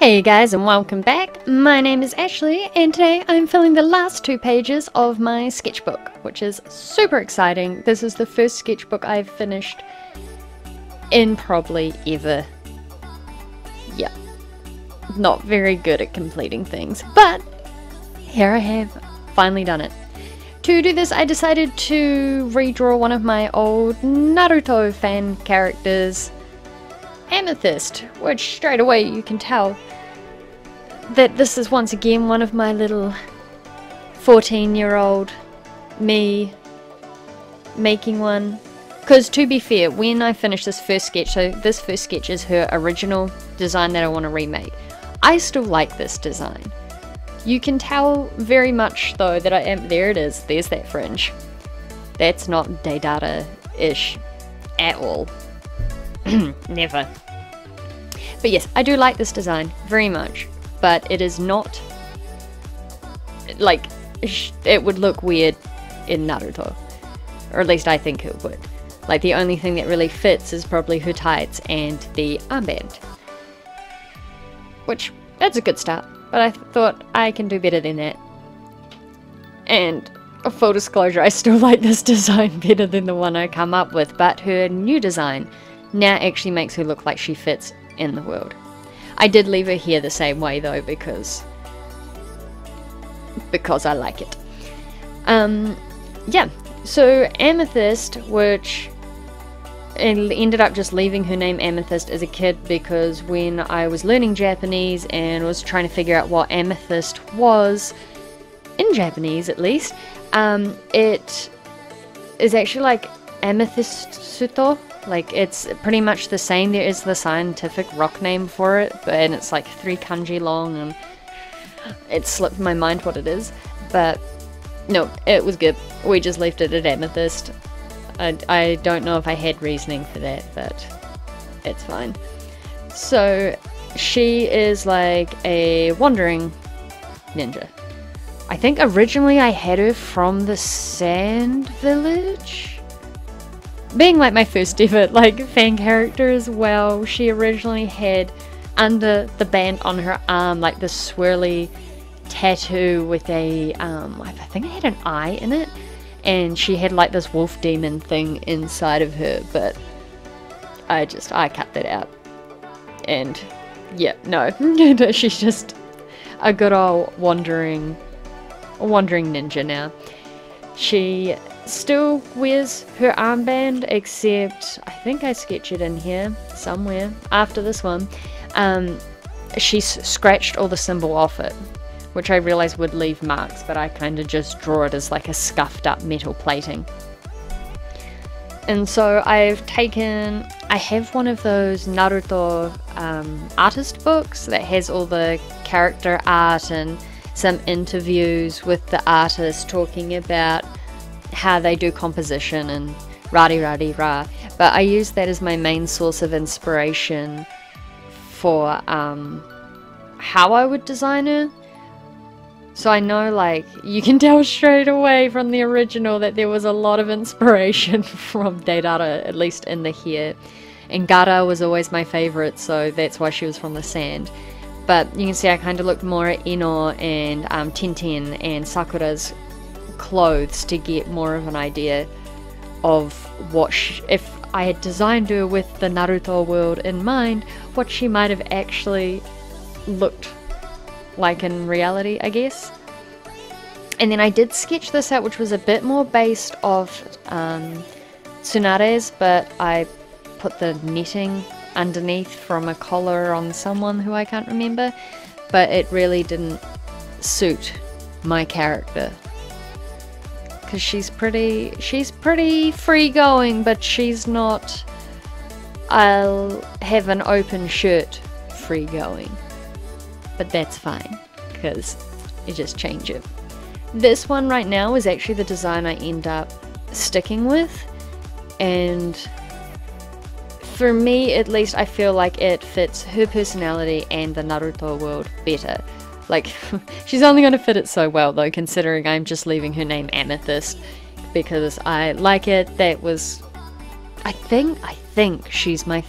Hey guys, and welcome back. My name is Ashley and today I'm filling the last 2 pages of my sketchbook, which is super exciting. This is the first sketchbook I've finished in probably ever. Yeah, not very good at completing things, but here I have finally done it. To do this I decided to redraw one of my old Naruto fan characters, Amethyst, which straight away you can tell that this is once again one of my little 14-year-old me making one. Because to be fair, when I finish this first sketch, so this first sketch is her original design that I want to remake, I still like this design. You can tell very much though that I am, there it is, there's that fringe. That's not Deidara-ish at all. Never. But yes, I do like this design very much, but it is not, like, it would look weird in Naruto, or at least I think it would. Like, the only thing that really fits is probably her tights and the armband, which, that's a good start, but I thought I can do better than that. And full disclosure, I still like this design better than the one I come up with, but her new design now actually makes her look like she fits in the world. I did leave her hair the same way though because I like it. Yeah, so Amethyst, which ended up just leaving her name Amethyst as a kid because when I was learning Japanese and was trying to figure out what amethyst was, in Japanese at least, it is actually like amethyst suto. Like, it's pretty much the same. There is the scientific rock name for it, and it's like 3 kanji long, and it slipped my mind what it is. But no, it was good. We just left it at amethyst. I don't know if I had reasoning for that, but it's fine. So she is like a wandering ninja. I think originally I had her from the Sand Village. Being like my first ever like fan character as well, she originally had under the band on her arm like this swirly tattoo with a I think it had an eye in it, and she had like this wolf demon thing inside of her, but I cut that out. And yeah, no, she's just a good old wandering ninja now. She still wears her armband, except I think I sketch it in here somewhere after this one. She's scratched all the symbol off it, which I realized would leave marks, but I kind of just draw it as like a scuffed up metal plating. And so I have one of those Naruto artist books that has all the character art and some interviews with the artist talking about how they do composition and rah-de-rah-de-rah. But I use that as my main source of inspiration for how I would design her. So I know, like, you can tell straight away from the original that there was a lot of inspiration from Deidara, at least in the hair. And Gara was always my favorite, so that's why she was from the sand. But you can see I kind of looked more at Ino and Tintin and Sakura's clothes to get more of an idea of what if I had designed her with the Naruto world in mind, what she might have actually looked like in reality, I guess. And then I did sketch this out, which was a bit more based off Tsunade's, but I put the netting underneath from a collar on someone who I can't remember, but it really didn't suit my character. Because she's pretty free going, but she's not, I'll have an open shirt free going. But that's fine, because you just change it. This one right now is actually the design I end up sticking with, and for me at least I feel like it fits her personality and the Naruto world better. Like, she's only going to fit it so well though, considering I'm just leaving her name Amethyst because I like it. That was, I think she's my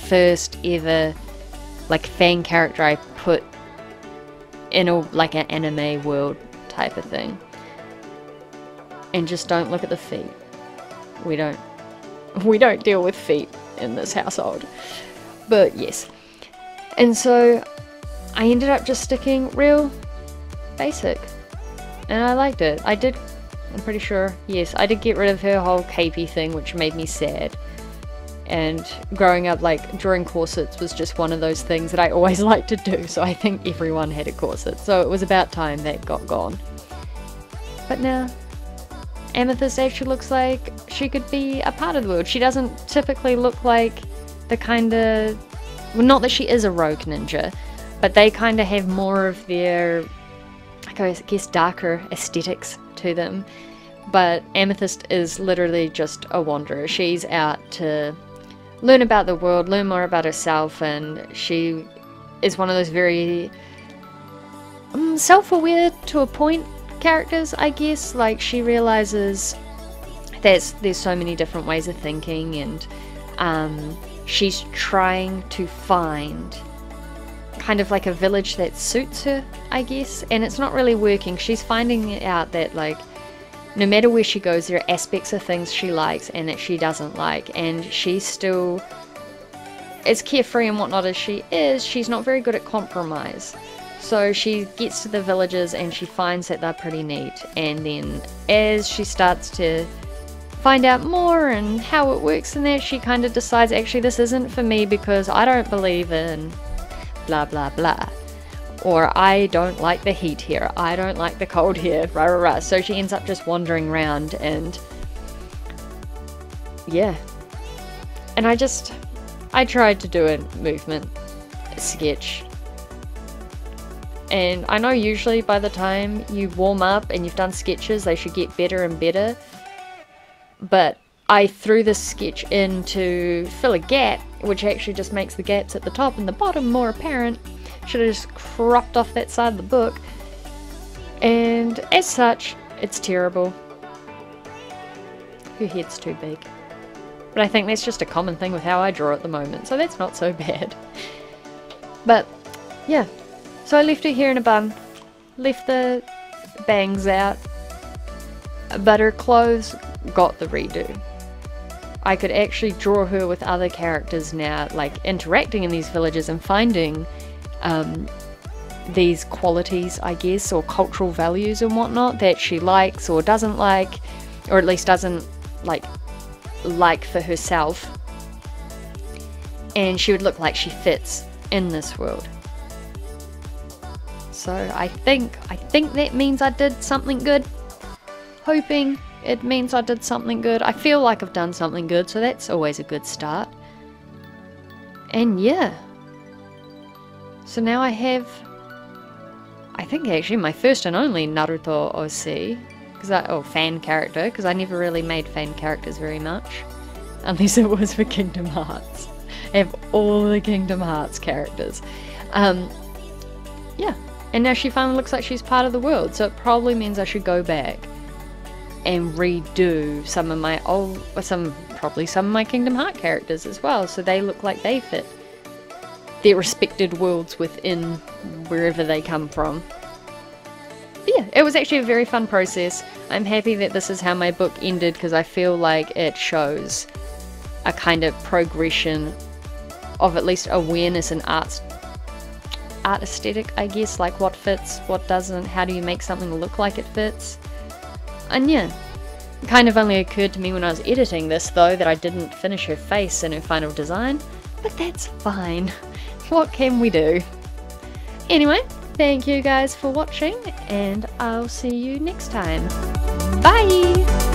first ever like fan character I put in a like an anime world type of thing. And just don't look at the feet. We don't deal with feet in this household. But yes. And so I ended up just sticking real basic. And I liked it. I'm pretty sure, yes, I did get rid of her whole capey thing, which made me sad. And growing up, like, drawing corsets was just one of those things that I always liked to do, so I think everyone had a corset. So it was about time that got gone. But now, Amethyst actually looks like she could be a part of the world. She doesn't typically look like the kind of... Well, not that she is a rogue ninja, but they kind of have more of their, I guess, darker aesthetics to them. But Amethyst is literally just a wanderer. She's out to learn about the world, learn more about herself, and she is one of those very self-aware to a point characters, I guess. Like, she realizes there's so many different ways of thinking, and she's trying to find kind of like a village that suits her, I guess, and it's not really working. She's finding out that, like, no matter where she goes, there are aspects of things she likes and that she doesn't like, and she's still, as carefree and whatnot as she is, she's not very good at compromise. So she gets to the villages and she finds that they're pretty neat, and then as she starts to find out more and how it works and that, she kind of decides, actually, this isn't for me because I don't believe in blah blah blah. Or I don't like the heat here, I don't like the cold here, rah rah rah. So she ends up just wandering around, and yeah. And I tried to do a movement sketch. And I know usually by the time you warm up and you've done sketches, they should get better and better. But I threw this sketch in to fill a gap, which actually just makes the gaps at the top and the bottom more apparent. Should have just cropped off that side of the book. And as such, it's terrible. Her head's too big. But I think that's just a common thing with how I draw at the moment, so that's not so bad. But, yeah. So I left her here in a bun. Left the bangs out. But her clothes got the redo. I could actually draw her with other characters now, like interacting in these villages and finding these qualities, I guess, or cultural values and whatnot that she likes or doesn't like, or at least doesn't like for herself, and she would look like she fits in this world. So I think that means I did something good. Hoping it means I did something good. I feel like I've done something good, so that's always a good start. And yeah. So now I have, I think actually my first and only Naruto OC, fan character, because I never really made fan characters very much, unless it was for Kingdom Hearts. I have all the Kingdom Hearts characters. Yeah, and now she finally looks like she's part of the world, so it probably means I should go back and redo some of my probably some of my Kingdom Hearts characters as well, so they look like they fit their respected worlds within wherever they come from. But yeah, it was actually a very fun process. I'm happy that this is how my book ended, because I feel like it shows a kind of progression of at least awareness in art aesthetic, I guess, like what fits, what doesn't, how do you make something look like it fits. And yeah, it kind of only occurred to me when I was editing this though that I didn't finish her face in her final design, but that's fine. What can we do? Anyway, thank you guys for watching, and I'll see you next time. Bye!